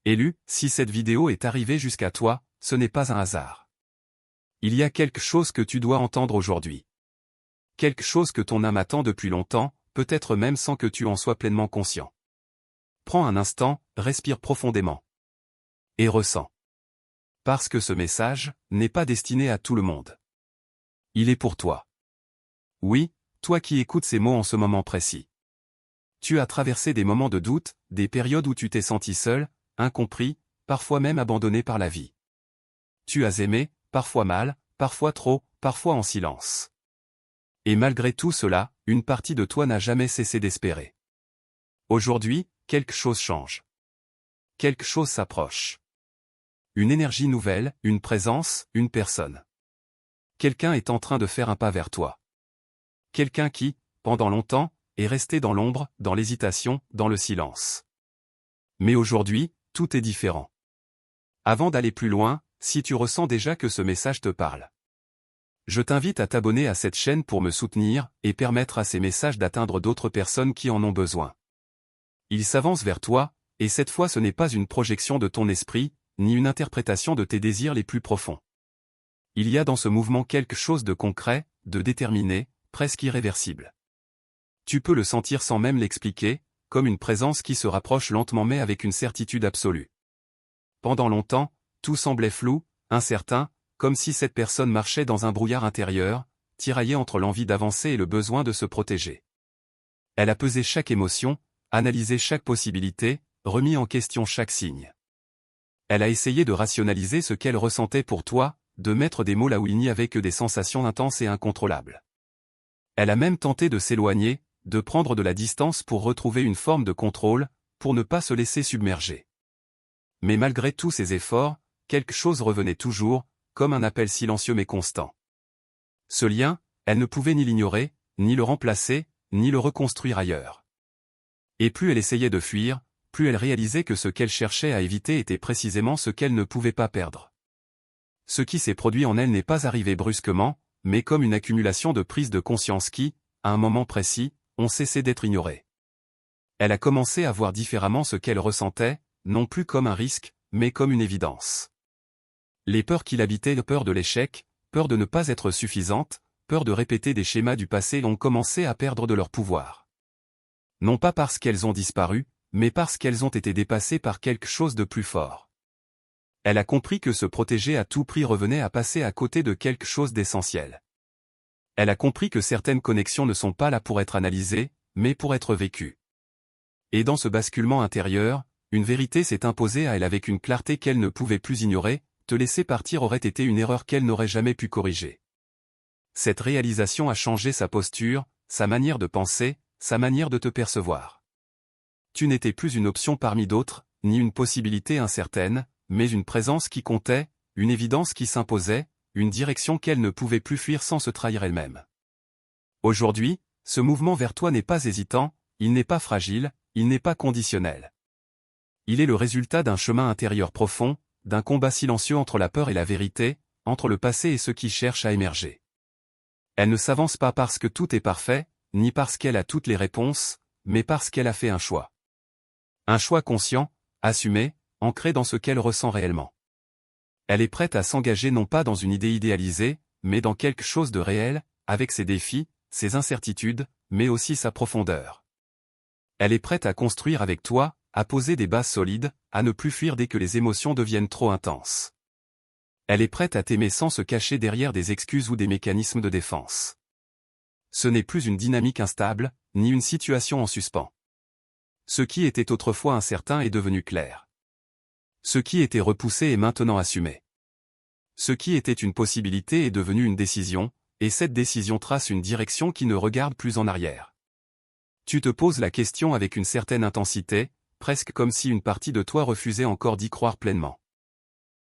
Élu, si cette vidéo est arrivée jusqu'à toi, ce n'est pas un hasard. Il y a quelque chose que tu dois entendre aujourd'hui. Quelque chose que ton âme attend depuis longtemps, peut-être même sans que tu en sois pleinement conscient. Prends un instant, respire profondément. Et ressens. Parce que ce message n'est pas destiné à tout le monde. Il est pour toi. Oui, toi qui écoutes ces mots en ce moment précis. Tu as traversé des moments de doute, des périodes où tu t'es senti seul, incompris, parfois même abandonné par la vie. Tu as aimé, parfois mal, parfois trop, parfois en silence. Et malgré tout cela, une partie de toi n'a jamais cessé d'espérer. Aujourd'hui, quelque chose change. Quelque chose s'approche. Une énergie nouvelle, une présence, une personne. Quelqu'un est en train de faire un pas vers toi. Quelqu'un qui, pendant longtemps, est resté dans l'ombre, dans l'hésitation, dans le silence. Mais aujourd'hui, tout est différent. Avant d'aller plus loin, si tu ressens déjà que ce message te parle, je t'invite à t'abonner à cette chaîne pour me soutenir et permettre à ces messages d'atteindre d'autres personnes qui en ont besoin. Ils s'avancent vers toi, et cette fois ce n'est pas une projection de ton esprit, ni une interprétation de tes désirs les plus profonds. Il y a dans ce mouvement quelque chose de concret, de déterminé, presque irréversible. Tu peux le sentir sans même l'expliquer, comme une présence qui se rapproche lentement mais avec une certitude absolue. Pendant longtemps, tout semblait flou, incertain, comme si cette personne marchait dans un brouillard intérieur, tiraillée entre l'envie d'avancer et le besoin de se protéger. Elle a pesé chaque émotion, analysé chaque possibilité, remis en question chaque signe. Elle a essayé de rationaliser ce qu'elle ressentait pour toi, de mettre des mots là où il n'y avait que des sensations intenses et incontrôlables. Elle a même tenté de s'éloigner, de prendre de la distance pour retrouver une forme de contrôle, pour ne pas se laisser submerger. Mais malgré tous ces efforts, quelque chose revenait toujours, comme un appel silencieux mais constant. Ce lien, elle ne pouvait ni l'ignorer, ni le remplacer, ni le reconstruire ailleurs. Et plus elle essayait de fuir, plus elle réalisait que ce qu'elle cherchait à éviter était précisément ce qu'elle ne pouvait pas perdre. Ce qui s'est produit en elle n'est pas arrivé brusquement, mais comme une accumulation de prises de conscience qui, à un moment précis, ont cessé d'être ignorées. Elle a commencé à voir différemment ce qu'elle ressentait, non plus comme un risque, mais comme une évidence. Les peurs qui l'habitaient, peur de l'échec, peur de ne pas être suffisante, peur de répéter des schémas du passé ont commencé à perdre de leur pouvoir. Non pas parce qu'elles ont disparu, mais parce qu'elles ont été dépassées par quelque chose de plus fort. Elle a compris que se protéger à tout prix revenait à passer à côté de quelque chose d'essentiel. Elle a compris que certaines connexions ne sont pas là pour être analysées, mais pour être vécues. Et dans ce basculement intérieur, une vérité s'est imposée à elle avec une clarté qu'elle ne pouvait plus ignorer, te laisser partir aurait été une erreur qu'elle n'aurait jamais pu corriger. Cette réalisation a changé sa posture, sa manière de penser, sa manière de te percevoir. Tu n'étais plus une option parmi d'autres, ni une possibilité incertaine, mais une présence qui comptait, une évidence qui s'imposait, une direction qu'elle ne pouvait plus fuir sans se trahir elle-même. Aujourd'hui, ce mouvement vers toi n'est pas hésitant, il n'est pas fragile, il n'est pas conditionnel. Il est le résultat d'un chemin intérieur profond, d'un combat silencieux entre la peur et la vérité, entre le passé et ce qui cherche à émerger. Elle ne s'avance pas parce que tout est parfait, ni parce qu'elle a toutes les réponses, mais parce qu'elle a fait un choix. Un choix conscient, assumé, ancré dans ce qu'elle ressent réellement. Elle est prête à s'engager non pas dans une idée idéalisée, mais dans quelque chose de réel, avec ses défis, ses incertitudes, mais aussi sa profondeur. Elle est prête à construire avec toi, à poser des bases solides, à ne plus fuir dès que les émotions deviennent trop intenses. Elle est prête à t'aimer sans se cacher derrière des excuses ou des mécanismes de défense. Ce n'est plus une dynamique instable, ni une situation en suspens. Ce qui était autrefois incertain est devenu clair. Ce qui était repoussé est maintenant assumé. Ce qui était une possibilité est devenu une décision, et cette décision trace une direction qui ne regarde plus en arrière. Tu te poses la question avec une certaine intensité, presque comme si une partie de toi refusait encore d'y croire pleinement.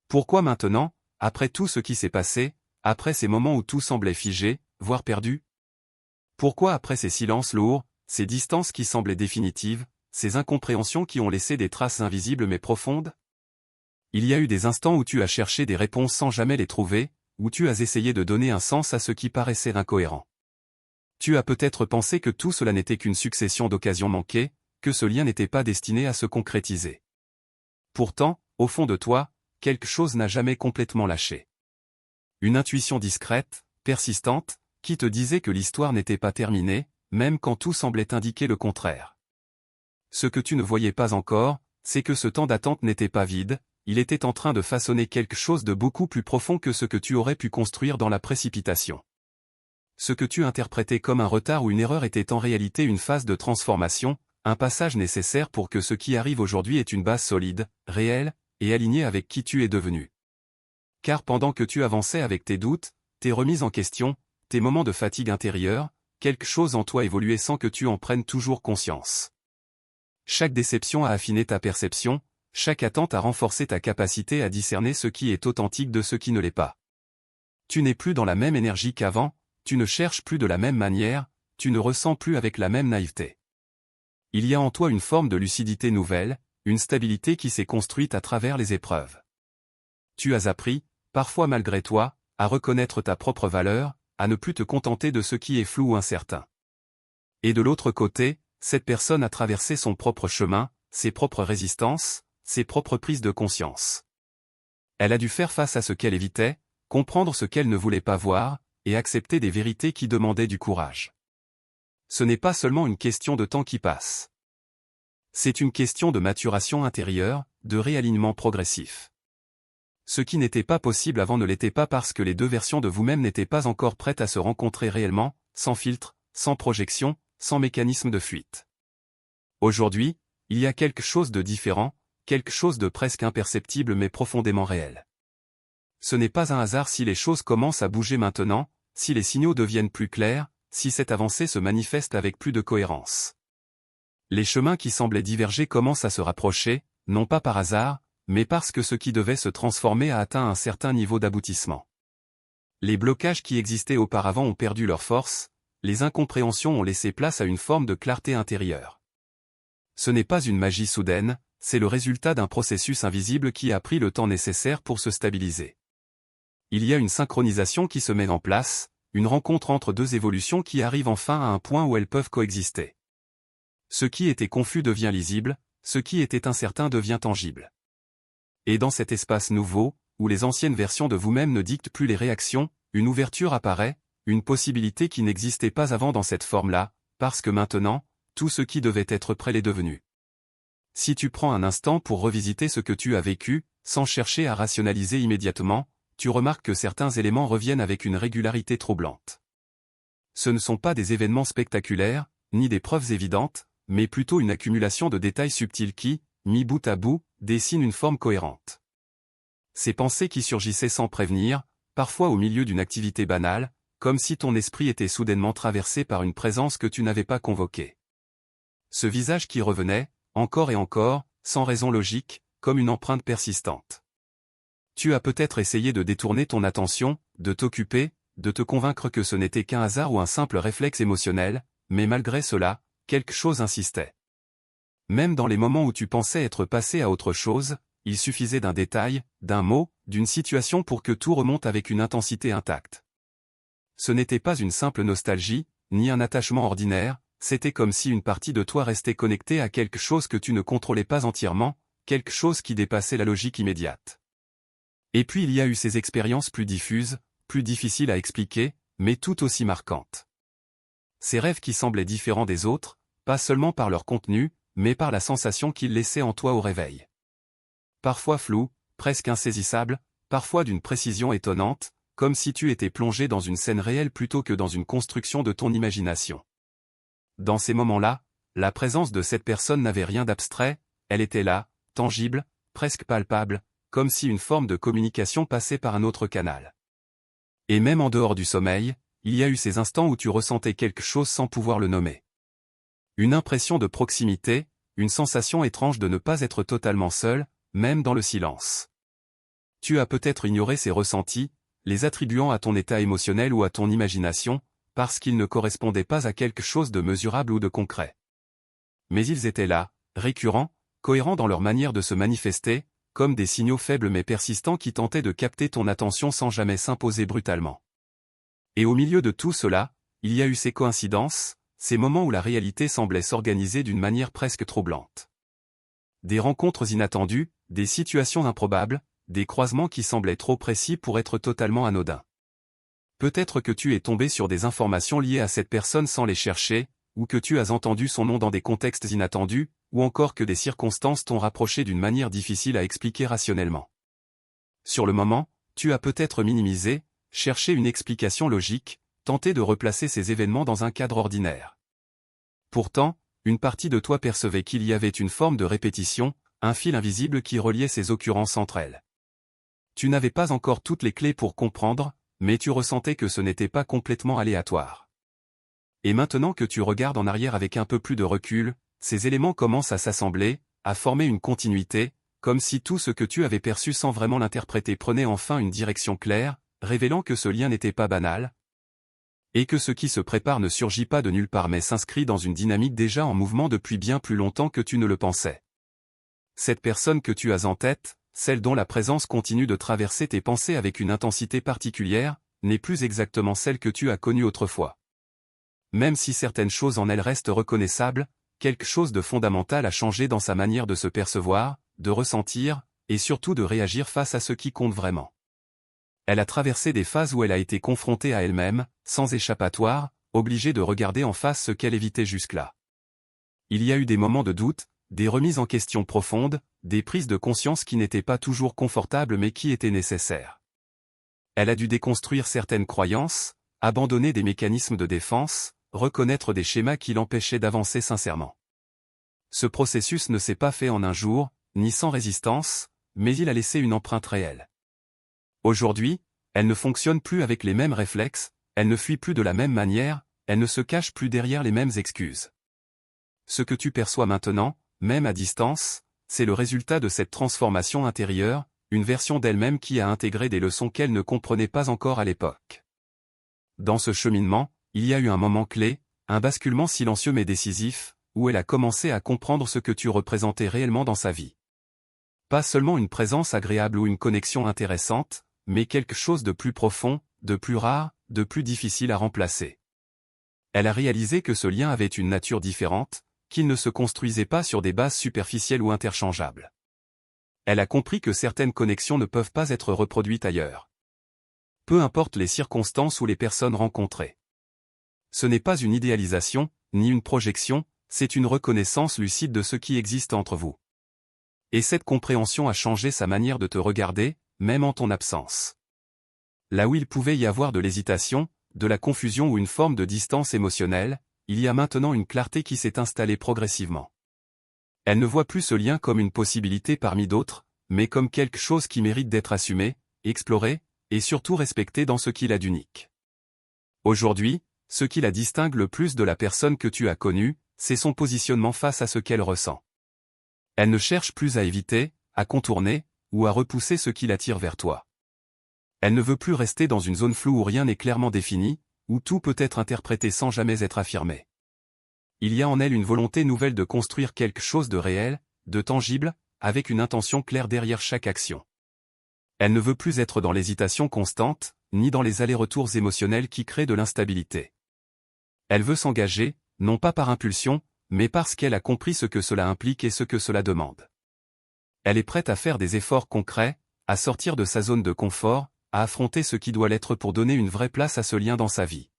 Pourquoi maintenant, après tout ce qui s'est passé, après ces moments où tout semblait figé, voire perdu? Pourquoi après ces silences lourds, ces distances qui semblaient définitives, ces incompréhensions qui ont laissé des traces invisibles mais profondes? Il y a eu des instants où tu as cherché des réponses sans jamais les trouver, où tu as essayé de donner un sens à ce qui paraissait incohérent. Tu as peut-être pensé que tout cela n'était qu'une succession d'occasions manquées, que ce lien n'était pas destiné à se concrétiser. Pourtant, au fond de toi, quelque chose n'a jamais complètement lâché. Une intuition discrète, persistante, qui te disait que l'histoire n'était pas terminée, même quand tout semblait indiquer le contraire. Ce que tu ne voyais pas encore, c'est que ce temps d'attente n'était pas vide, il était en train de façonner quelque chose de beaucoup plus profond que ce que tu aurais pu construire dans la précipitation. Ce que tu interprétais comme un retard ou une erreur était en réalité une phase de transformation, un passage nécessaire pour que ce qui arrive aujourd'hui ait une base solide, réelle, et alignée avec qui tu es devenu. Car pendant que tu avançais avec tes doutes, tes remises en question, tes moments de fatigue intérieure, quelque chose en toi évoluait sans que tu en prennes toujours conscience. Chaque déception a affiné ta perception, chaque attente a renforcé ta capacité à discerner ce qui est authentique de ce qui ne l'est pas. Tu n'es plus dans la même énergie qu'avant, tu ne cherches plus de la même manière, tu ne ressens plus avec la même naïveté. Il y a en toi une forme de lucidité nouvelle, une stabilité qui s'est construite à travers les épreuves. Tu as appris, parfois malgré toi, à reconnaître ta propre valeur, à ne plus te contenter de ce qui est flou ou incertain. Et de l'autre côté, cette personne a traversé son propre chemin, ses propres résistances, ses propres prises de conscience. Elle a dû faire face à ce qu'elle évitait, comprendre ce qu'elle ne voulait pas voir, et accepter des vérités qui demandaient du courage. Ce n'est pas seulement une question de temps qui passe. C'est une question de maturation intérieure, de réalignement progressif. Ce qui n'était pas possible avant ne l'était pas parce que les deux versions de vous-même n'étaient pas encore prêtes à se rencontrer réellement, sans filtre, sans projection, sans mécanisme de fuite. Aujourd'hui, il y a quelque chose de différent, quelque chose de presque imperceptible mais profondément réel. Ce n'est pas un hasard si les choses commencent à bouger maintenant, si les signaux deviennent plus clairs, si cette avancée se manifeste avec plus de cohérence. Les chemins qui semblaient diverger commencent à se rapprocher, non pas par hasard, mais parce que ce qui devait se transformer a atteint un certain niveau d'aboutissement. Les blocages qui existaient auparavant ont perdu leur force, les incompréhensions ont laissé place à une forme de clarté intérieure. Ce n'est pas une magie soudaine, c'est le résultat d'un processus invisible qui a pris le temps nécessaire pour se stabiliser. Il y a une synchronisation qui se met en place, une rencontre entre deux évolutions qui arrivent enfin à un point où elles peuvent coexister. Ce qui était confus devient lisible, ce qui était incertain devient tangible. Et dans cet espace nouveau, où les anciennes versions de vous-même ne dictent plus les réactions, une ouverture apparaît, une possibilité qui n'existait pas avant dans cette forme-là, parce que maintenant, tout ce qui devait être prêt l'est devenu. Si tu prends un instant pour revisiter ce que tu as vécu, sans chercher à rationaliser immédiatement, tu remarques que certains éléments reviennent avec une régularité troublante. Ce ne sont pas des événements spectaculaires, ni des preuves évidentes, mais plutôt une accumulation de détails subtils qui, mis bout à bout, dessinent une forme cohérente. Ces pensées qui surgissaient sans prévenir, parfois au milieu d'une activité banale, comme si ton esprit était soudainement traversé par une présence que tu n'avais pas convoquée. Ce visage qui revenait, encore et encore, sans raison logique, comme une empreinte persistante. Tu as peut-être essayé de détourner ton attention, de t'occuper, de te convaincre que ce n'était qu'un hasard ou un simple réflexe émotionnel, mais malgré cela, quelque chose insistait. Même dans les moments où tu pensais être passé à autre chose, il suffisait d'un détail, d'un mot, d'une situation pour que tout remonte avec une intensité intacte. Ce n'était pas une simple nostalgie, ni un attachement ordinaire, c'était comme si une partie de toi restait connectée à quelque chose que tu ne contrôlais pas entièrement, quelque chose qui dépassait la logique immédiate. Et puis il y a eu ces expériences plus diffuses, plus difficiles à expliquer, mais tout aussi marquantes. Ces rêves qui semblaient différents des autres, pas seulement par leur contenu, mais par la sensation qu'ils laissaient en toi au réveil. Parfois flous, presque insaisissables, parfois d'une précision étonnante, comme si tu étais plongé dans une scène réelle plutôt que dans une construction de ton imagination. Dans ces moments-là, la présence de cette personne n'avait rien d'abstrait, elle était là, tangible, presque palpable, comme si une forme de communication passait par un autre canal. Et même en dehors du sommeil, il y a eu ces instants où tu ressentais quelque chose sans pouvoir le nommer. Une impression de proximité, une sensation étrange de ne pas être totalement seul, même dans le silence. Tu as peut-être ignoré ces ressentis, les attribuant à ton état émotionnel ou à ton imagination, parce qu'ils ne correspondaient pas à quelque chose de mesurable ou de concret. Mais ils étaient là, récurrents, cohérents dans leur manière de se manifester, comme des signaux faibles mais persistants qui tentaient de capter ton attention sans jamais s'imposer brutalement. Et au milieu de tout cela, il y a eu ces coïncidences, ces moments où la réalité semblait s'organiser d'une manière presque troublante. Des rencontres inattendues, des situations improbables, des croisements qui semblaient trop précis pour être totalement anodins. Peut-être que tu es tombé sur des informations liées à cette personne sans les chercher, ou que tu as entendu son nom dans des contextes inattendus, ou encore que des circonstances t'ont rapproché d'une manière difficile à expliquer rationnellement. Sur le moment, tu as peut-être minimisé, cherché une explication logique, tenté de replacer ces événements dans un cadre ordinaire. Pourtant, une partie de toi percevait qu'il y avait une forme de répétition, un fil invisible qui reliait ces occurrences entre elles. Tu n'avais pas encore toutes les clés pour comprendre, mais tu ressentais que ce n'était pas complètement aléatoire. Et maintenant que tu regardes en arrière avec un peu plus de recul, ces éléments commencent à s'assembler, à former une continuité, comme si tout ce que tu avais perçu sans vraiment l'interpréter prenait enfin une direction claire, révélant que ce lien n'était pas banal, et que ce qui se prépare ne surgit pas de nulle part mais s'inscrit dans une dynamique déjà en mouvement depuis bien plus longtemps que tu ne le pensais. Cette personne que tu as en tête, celle dont la présence continue de traverser tes pensées avec une intensité particulière, n'est plus exactement celle que tu as connue autrefois. Même si certaines choses en elle restent reconnaissables, quelque chose de fondamental a changé dans sa manière de se percevoir, de ressentir, et surtout de réagir face à ce qui compte vraiment. Elle a traversé des phases où elle a été confrontée à elle-même, sans échappatoire, obligée de regarder en face ce qu'elle évitait jusque-là. Il y a eu des moments de doute, des remises en question profondes, des prises de conscience qui n'étaient pas toujours confortables mais qui étaient nécessaires. Elle a dû déconstruire certaines croyances, abandonner des mécanismes de défense, reconnaître des schémas qui l'empêchaient d'avancer sincèrement. Ce processus ne s'est pas fait en un jour, ni sans résistance, mais il a laissé une empreinte réelle. Aujourd'hui, elle ne fonctionne plus avec les mêmes réflexes, elle ne fuit plus de la même manière, elle ne se cache plus derrière les mêmes excuses. Ce que tu perçois maintenant, même à distance, c'est le résultat de cette transformation intérieure, une version d'elle-même qui a intégré des leçons qu'elle ne comprenait pas encore à l'époque. Dans ce cheminement, il y a eu un moment clé, un basculement silencieux mais décisif, où elle a commencé à comprendre ce que tu représentais réellement dans sa vie. Pas seulement une présence agréable ou une connexion intéressante, mais quelque chose de plus profond, de plus rare, de plus difficile à remplacer. Elle a réalisé que ce lien avait une nature différente, qu'il ne se construisait pas sur des bases superficielles ou interchangeables. Elle a compris que certaines connexions ne peuvent pas être reproduites ailleurs. Peu importe les circonstances ou les personnes rencontrées. Ce n'est pas une idéalisation, ni une projection, c'est une reconnaissance lucide de ce qui existe entre vous. Et cette compréhension a changé sa manière de te regarder, même en ton absence. Là où il pouvait y avoir de l'hésitation, de la confusion ou une forme de distance émotionnelle, il y a maintenant une clarté qui s'est installée progressivement. Elle ne voit plus ce lien comme une possibilité parmi d'autres, mais comme quelque chose qui mérite d'être assumé, exploré, et surtout respecté dans ce qu'il a d'unique. Aujourd'hui, ce qui la distingue le plus de la personne que tu as connue, c'est son positionnement face à ce qu'elle ressent. Elle ne cherche plus à éviter, à contourner, ou à repousser ce qui l'attire vers toi. Elle ne veut plus rester dans une zone floue où rien n'est clairement défini, où tout peut être interprété sans jamais être affirmé. Il y a en elle une volonté nouvelle de construire quelque chose de réel, de tangible, avec une intention claire derrière chaque action. Elle ne veut plus être dans l'hésitation constante, ni dans les allers-retours émotionnels qui créent de l'instabilité. Elle veut s'engager, non pas par impulsion, mais parce qu'elle a compris ce que cela implique et ce que cela demande. Elle est prête à faire des efforts concrets, à sortir de sa zone de confort, à affronter ce qui doit l'être pour donner une vraie place à ce lien dans sa vie.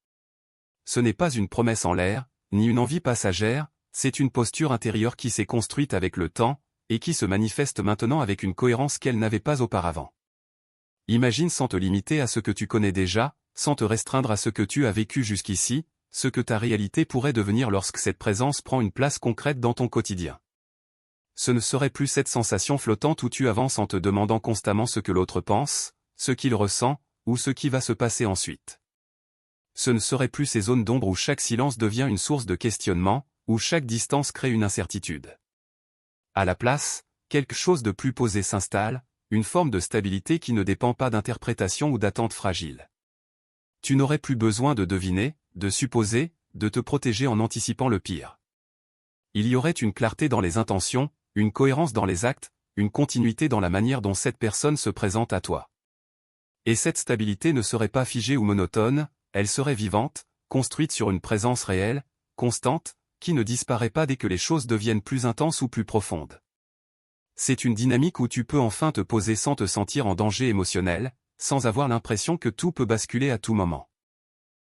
Ce n'est pas une promesse en l'air, ni une envie passagère, c'est une posture intérieure qui s'est construite avec le temps, et qui se manifeste maintenant avec une cohérence qu'elle n'avait pas auparavant. Imagine sans te limiter à ce que tu connais déjà, sans te restreindre à ce que tu as vécu jusqu'ici, ce que ta réalité pourrait devenir lorsque cette présence prend une place concrète dans ton quotidien. Ce ne serait plus cette sensation flottante où tu avances en te demandant constamment ce que l'autre pense, ce qu'il ressent, ou ce qui va se passer ensuite. Ce ne serait plus ces zones d'ombre où chaque silence devient une source de questionnement, où chaque distance crée une incertitude. À la place, quelque chose de plus posé s'installe, une forme de stabilité qui ne dépend pas d'interprétation ou d'attente fragile. Tu n'aurais plus besoin de deviner, de supposer, de te protéger en anticipant le pire. Il y aurait une clarté dans les intentions, une cohérence dans les actes, une continuité dans la manière dont cette personne se présente à toi. Et cette stabilité ne serait pas figée ou monotone, elle serait vivante, construite sur une présence réelle, constante, qui ne disparaît pas dès que les choses deviennent plus intenses ou plus profondes. C'est une dynamique où tu peux enfin te poser sans te sentir en danger émotionnel, sans avoir l'impression que tout peut basculer à tout moment.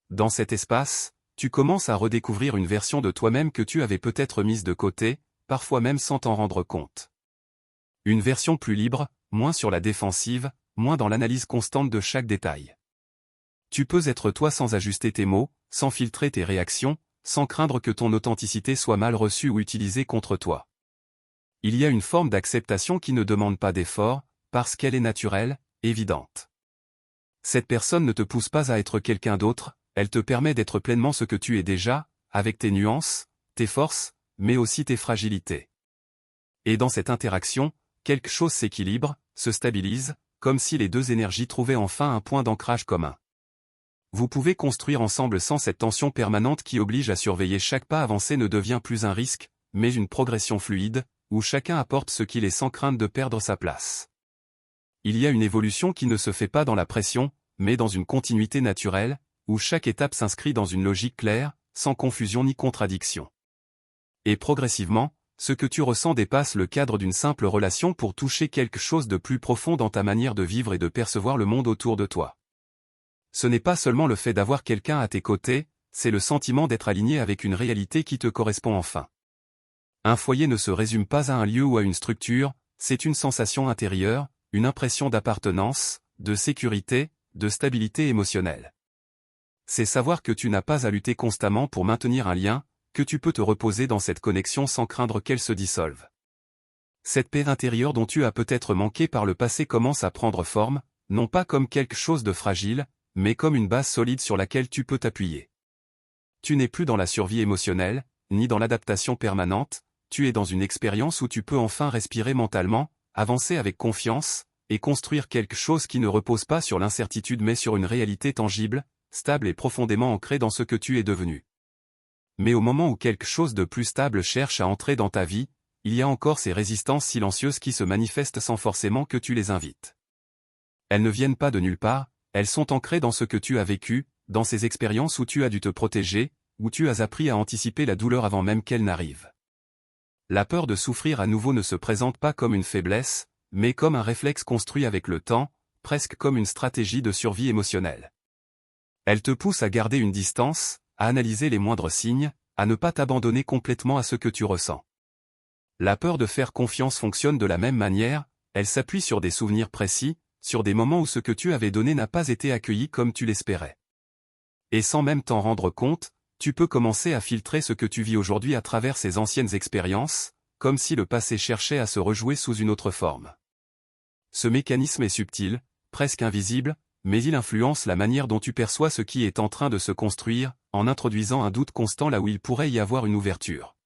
Dans cet espace, tu commences à redécouvrir une version de toi-même que tu avais peut-être mise de côté, parfois même sans t'en rendre compte. Une version plus libre, moins sur la défensive, moins dans l'analyse constante de chaque détail. Tu peux être toi sans ajuster tes mots, sans filtrer tes réactions, sans craindre que ton authenticité soit mal reçue ou utilisée contre toi. Il y a une forme d'acceptation qui ne demande pas d'effort, parce qu'elle est naturelle, évidente. Cette personne ne te pousse pas à être quelqu'un d'autre, elle te permet d'être pleinement ce que tu es déjà, avec tes nuances, tes forces, mais aussi tes fragilités. Et dans cette interaction, quelque chose s'équilibre, se stabilise, comme si les deux énergies trouvaient enfin un point d'ancrage commun. Vous pouvez construire ensemble sans cette tension permanente qui oblige à surveiller chaque pas avancé ne devient plus un risque, mais une progression fluide, où chacun apporte ce qu'il est sans crainte de perdre sa place. Il y a une évolution qui ne se fait pas dans la pression, mais dans une continuité naturelle, où chaque étape s'inscrit dans une logique claire, sans confusion ni contradiction. Et progressivement, ce que tu ressens dépasse le cadre d'une simple relation pour toucher quelque chose de plus profond dans ta manière de vivre et de percevoir le monde autour de toi. Ce n'est pas seulement le fait d'avoir quelqu'un à tes côtés, c'est le sentiment d'être aligné avec une réalité qui te correspond enfin. Un foyer ne se résume pas à un lieu ou à une structure, c'est une sensation intérieure, une impression d'appartenance, de sécurité, de stabilité émotionnelle. C'est savoir que tu n'as pas à lutter constamment pour maintenir un lien, que tu peux te reposer dans cette connexion sans craindre qu'elle se dissolve. Cette paix intérieure dont tu as peut-être manqué par le passé commence à prendre forme, non pas comme quelque chose de fragile, mais comme une base solide sur laquelle tu peux t'appuyer. Tu n'es plus dans la survie émotionnelle, ni dans l'adaptation permanente, tu es dans une expérience où tu peux enfin respirer mentalement, avancer avec confiance, et construire quelque chose qui ne repose pas sur l'incertitude mais sur une réalité tangible, stable et profondément ancrée dans ce que tu es devenu. Mais au moment où quelque chose de plus stable cherche à entrer dans ta vie, il y a encore ces résistances silencieuses qui se manifestent sans forcément que tu les invites. Elles ne viennent pas de nulle part, elles sont ancrées dans ce que tu as vécu, dans ces expériences où tu as dû te protéger, où tu as appris à anticiper la douleur avant même qu'elle n'arrive. La peur de souffrir à nouveau ne se présente pas comme une faiblesse, mais comme un réflexe construit avec le temps, presque comme une stratégie de survie émotionnelle. Elle te pousse à garder une distance, à analyser les moindres signes, à ne pas t'abandonner complètement à ce que tu ressens. La peur de faire confiance fonctionne de la même manière, elle s'appuie sur des souvenirs précis, sur des moments où ce que tu avais donné n'a pas été accueilli comme tu l'espérais. Et sans même t'en rendre compte, tu peux commencer à filtrer ce que tu vis aujourd'hui à travers ces anciennes expériences, comme si le passé cherchait à se rejouer sous une autre forme. Ce mécanisme est subtil, presque invisible, mais il influence la manière dont tu perçois ce qui est en train de se construire, en introduisant un doute constant là où il pourrait y avoir une ouverture.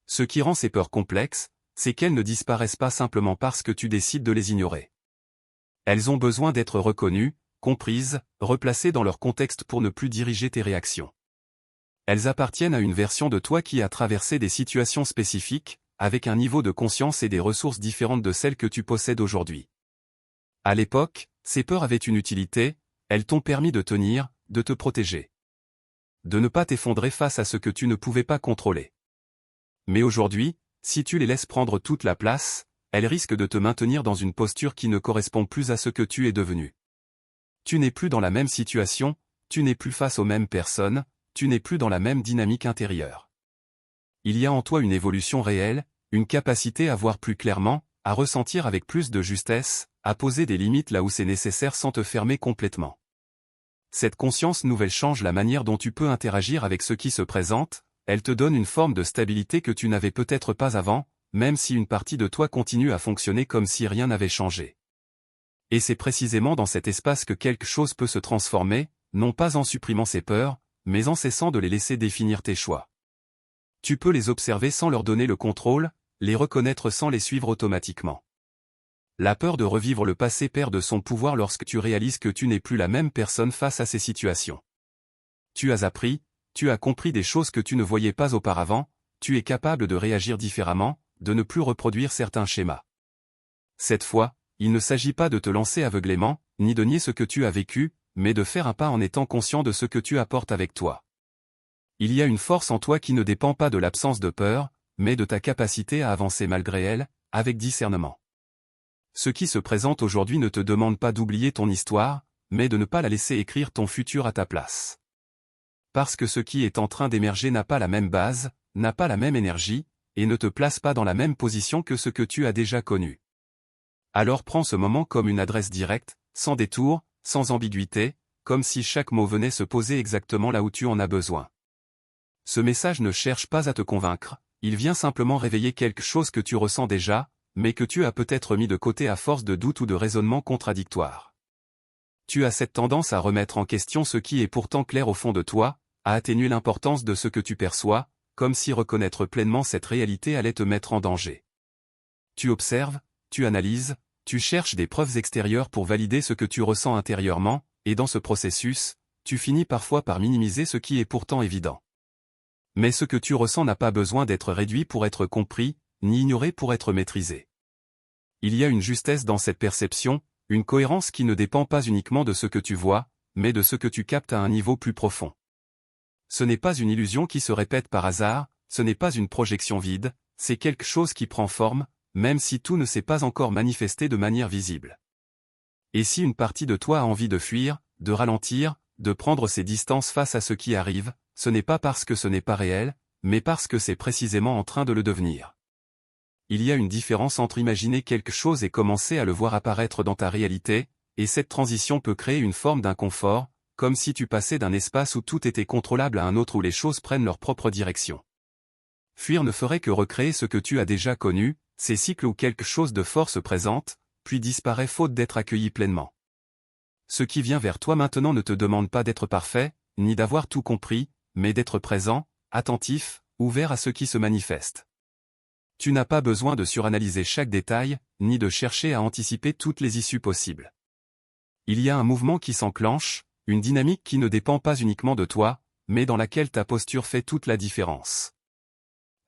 Ce qui rend ces peurs complexes, c'est qu'elles ne disparaissent pas simplement parce que tu décides de les ignorer. Elles ont besoin d'être reconnues, comprises, replacées dans leur contexte pour ne plus diriger tes réactions. Elles appartiennent à une version de toi qui a traversé des situations spécifiques, avec un niveau de conscience et des ressources différentes de celles que tu possèdes aujourd'hui. À l'époque, ces peurs avaient une utilité, elles t'ont permis de tenir, de te protéger. De ne pas t'effondrer face à ce que tu ne pouvais pas contrôler. Mais aujourd'hui, si tu les laisses prendre toute la place, elles risquent de te maintenir dans une posture qui ne correspond plus à ce que tu es devenu. Tu n'es plus dans la même situation, tu n'es plus face aux mêmes personnes, tu n'es plus dans la même dynamique intérieure. Il y a en toi une évolution réelle, une capacité à voir plus clairement, à ressentir avec plus de justesse, à poser des limites là où c'est nécessaire sans te fermer complètement. Cette conscience nouvelle change la manière dont tu peux interagir avec ce qui se présente, elle te donne une forme de stabilité que tu n'avais peut-être pas avant, même si une partie de toi continue à fonctionner comme si rien n'avait changé. Et c'est précisément dans cet espace que quelque chose peut se transformer, non pas en supprimant ses peurs, mais en cessant de les laisser définir tes choix. Tu peux les observer sans leur donner le contrôle, les reconnaître sans les suivre automatiquement. La peur de revivre le passé perd de son pouvoir lorsque tu réalises que tu n'es plus la même personne face à ces situations. Tu as appris, tu as compris des choses que tu ne voyais pas auparavant, tu es capable de réagir différemment, de ne plus reproduire certains schémas. Cette fois, il ne s'agit pas de te lancer aveuglément, ni de nier ce que tu as vécu, mais de faire un pas en étant conscient de ce que tu apportes avec toi. Il y a une force en toi qui ne dépend pas de l'absence de peur, mais de ta capacité à avancer malgré elle, avec discernement. Ce qui se présente aujourd'hui ne te demande pas d'oublier ton histoire, mais de ne pas la laisser écrire ton futur à ta place. Parce que ce qui est en train d'émerger n'a pas la même base, n'a pas la même énergie, et ne te place pas dans la même position que ce que tu as déjà connu. Alors prends ce moment comme une adresse directe, sans détour, sans ambiguïté, comme si chaque mot venait se poser exactement là où tu en as besoin. Ce message ne cherche pas à te convaincre, il vient simplement réveiller quelque chose que tu ressens déjà, mais que tu as peut-être mis de côté à force de doute ou de raisonnement contradictoire. Tu as cette tendance à remettre en question ce qui est pourtant clair au fond de toi, à atténuer l'importance de ce que tu perçois, comme si reconnaître pleinement cette réalité allait te mettre en danger. Tu observes, tu analyses, tu cherches des preuves extérieures pour valider ce que tu ressens intérieurement, et dans ce processus, tu finis parfois par minimiser ce qui est pourtant évident. Mais ce que tu ressens n'a pas besoin d'être réduit pour être compris, ni ignoré pour être maîtrisé. Il y a une justesse dans cette perception, une cohérence qui ne dépend pas uniquement de ce que tu vois, mais de ce que tu captes à un niveau plus profond. Ce n'est pas une illusion qui se répète par hasard, ce n'est pas une projection vide, c'est quelque chose qui prend forme, même si tout ne s'est pas encore manifesté de manière visible. Et si une partie de toi a envie de fuir, de ralentir, de prendre ses distances face à ce qui arrive, ce n'est pas parce que ce n'est pas réel, mais parce que c'est précisément en train de le devenir. Il y a une différence entre imaginer quelque chose et commencer à le voir apparaître dans ta réalité, et cette transition peut créer une forme d'inconfort, comme si tu passais d'un espace où tout était contrôlable à un autre où les choses prennent leur propre direction. Fuir ne ferait que recréer ce que tu as déjà connu, ces cycles où quelque chose de fort se présente, puis disparaît faute d'être accueilli pleinement. Ce qui vient vers toi maintenant ne te demande pas d'être parfait, ni d'avoir tout compris, mais d'être présent, attentif, ouvert à ce qui se manifeste. Tu n'as pas besoin de suranalyser chaque détail, ni de chercher à anticiper toutes les issues possibles. Il y a un mouvement qui s'enclenche, une dynamique qui ne dépend pas uniquement de toi, mais dans laquelle ta posture fait toute la différence.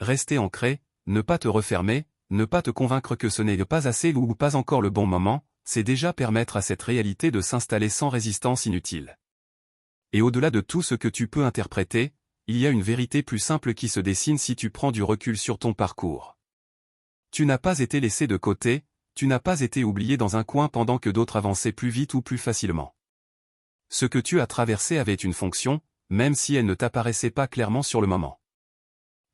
Rester ancré, ne pas te refermer, ne pas te convaincre que ce n'est pas assez ou pas encore le bon moment, c'est déjà permettre à cette réalité de s'installer sans résistance inutile. Et au-delà de tout ce que tu peux interpréter, il y a une vérité plus simple qui se dessine si tu prends du recul sur ton parcours. Tu n'as pas été laissé de côté, tu n'as pas été oublié dans un coin pendant que d'autres avançaient plus vite ou plus facilement. Ce que tu as traversé avait une fonction, même si elle ne t'apparaissait pas clairement sur le moment.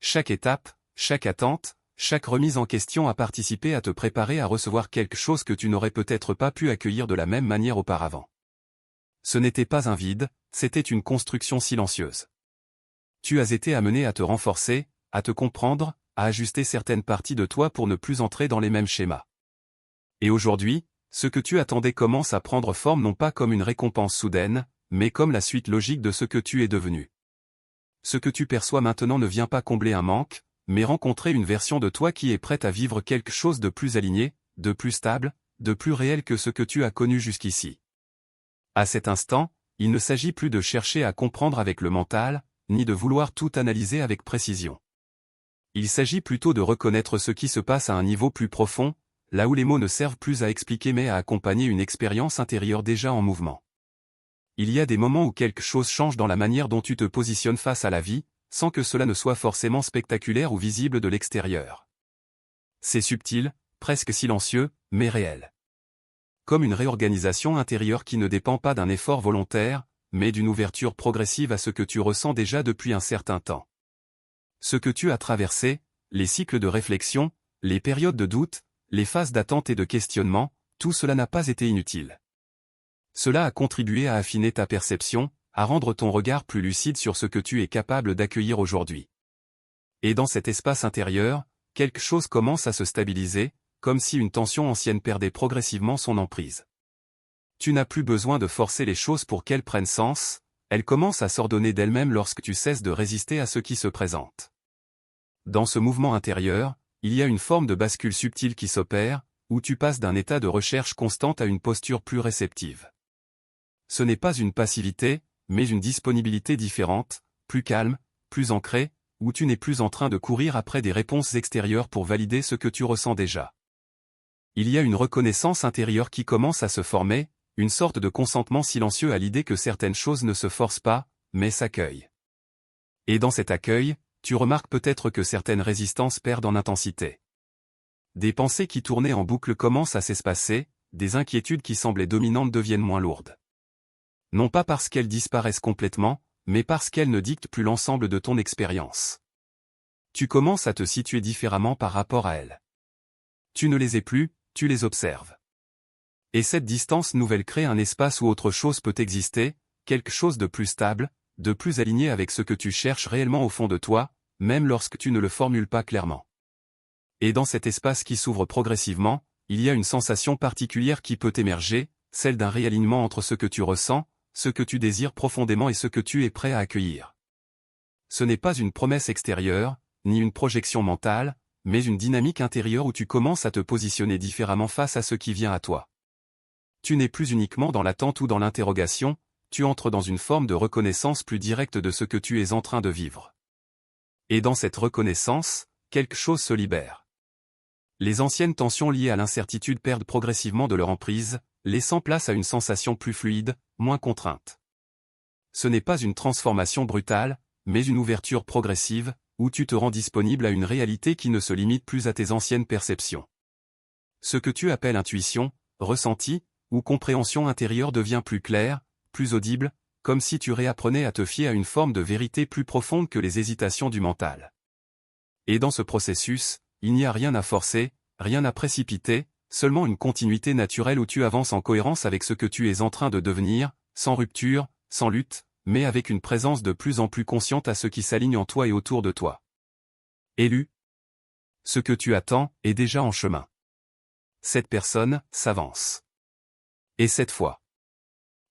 Chaque étape, chaque attente, chaque remise en question a participé à te préparer à recevoir quelque chose que tu n'aurais peut-être pas pu accueillir de la même manière auparavant. Ce n'était pas un vide, c'était une construction silencieuse. Tu as été amené à te renforcer, à te comprendre, à ajuster certaines parties de toi pour ne plus entrer dans les mêmes schémas. Et aujourd'hui, ce que tu attendais commence à prendre forme non pas comme une récompense soudaine, mais comme la suite logique de ce que tu es devenu. Ce que tu perçois maintenant ne vient pas combler un manque, mais rencontrer une version de toi qui est prête à vivre quelque chose de plus aligné, de plus stable, de plus réel que ce que tu as connu jusqu'ici. À cet instant, il ne s'agit plus de chercher à comprendre avec le mental, ni de vouloir tout analyser avec précision. Il s'agit plutôt de reconnaître ce qui se passe à un niveau plus profond, là où les mots ne servent plus à expliquer mais à accompagner une expérience intérieure déjà en mouvement. Il y a des moments où quelque chose change dans la manière dont tu te positionnes face à la vie, sans que cela ne soit forcément spectaculaire ou visible de l'extérieur. C'est subtil, presque silencieux, mais réel. Comme une réorganisation intérieure qui ne dépend pas d'un effort volontaire, mais d'une ouverture progressive à ce que tu ressens déjà depuis un certain temps. Ce que tu as traversé, les cycles de réflexion, les périodes de doute, les phases d'attente et de questionnement, tout cela n'a pas été inutile. Cela a contribué à affiner ta perception, à rendre ton regard plus lucide sur ce que tu es capable d'accueillir aujourd'hui. Et dans cet espace intérieur, quelque chose commence à se stabiliser, comme si une tension ancienne perdait progressivement son emprise. Tu n'as plus besoin de forcer les choses pour qu'elles prennent sens, elles commencent à s'ordonner d'elles-mêmes lorsque tu cesses de résister à ce qui se présente. Dans ce mouvement intérieur, il y a une forme de bascule subtile qui s'opère, où tu passes d'un état de recherche constante à une posture plus réceptive. Ce n'est pas une passivité, mais une disponibilité différente, plus calme, plus ancrée, où tu n'es plus en train de courir après des réponses extérieures pour valider ce que tu ressens déjà. Il y a une reconnaissance intérieure qui commence à se former, une sorte de consentement silencieux à l'idée que certaines choses ne se forcent pas, mais s'accueillent. Et dans cet accueil, tu remarques peut-être que certaines résistances perdent en intensité. Des pensées qui tournaient en boucle commencent à s'espacer, des inquiétudes qui semblaient dominantes deviennent moins lourdes. Non pas parce qu'elles disparaissent complètement, mais parce qu'elles ne dictent plus l'ensemble de ton expérience. Tu commences à te situer différemment par rapport à elles. Tu ne les es plus, tu les observes. Et cette distance nouvelle crée un espace où autre chose peut exister, quelque chose de plus stable, de plus aligné avec ce que tu cherches réellement au fond de toi, même lorsque tu ne le formules pas clairement. Et dans cet espace qui s'ouvre progressivement, il y a une sensation particulière qui peut émerger, celle d'un réalignement entre ce que tu ressens, ce que tu désires profondément et ce que tu es prêt à accueillir. Ce n'est pas une promesse extérieure, ni une projection mentale, mais une dynamique intérieure où tu commences à te positionner différemment face à ce qui vient à toi. Tu n'es plus uniquement dans l'attente ou dans l'interrogation, tu entres dans une forme de reconnaissance plus directe de ce que tu es en train de vivre. Et dans cette reconnaissance, quelque chose se libère. Les anciennes tensions liées à l'incertitude perdent progressivement de leur emprise, laissant place à une sensation plus fluide, moins contrainte. Ce n'est pas une transformation brutale, mais une ouverture progressive, où tu te rends disponible à une réalité qui ne se limite plus à tes anciennes perceptions. Ce que tu appelles intuition, ressenti, ou compréhension intérieure devient plus clair, plus audible, comme si tu réapprenais à te fier à une forme de vérité plus profonde que les hésitations du mental. Et dans ce processus, il n'y a rien à forcer, rien à précipiter, seulement une continuité naturelle où tu avances en cohérence avec ce que tu es en train de devenir, sans rupture, sans lutte, mais avec une présence de plus en plus consciente à ce qui s'aligne en toi et autour de toi. Élu. Ce que tu attends est déjà en chemin. Cette personne s'avance. Et cette fois,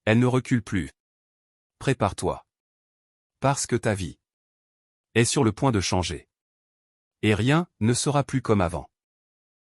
elle ne recule plus. Prépare-toi. Parce que ta vie est sur le point de changer. Et rien ne sera plus comme avant.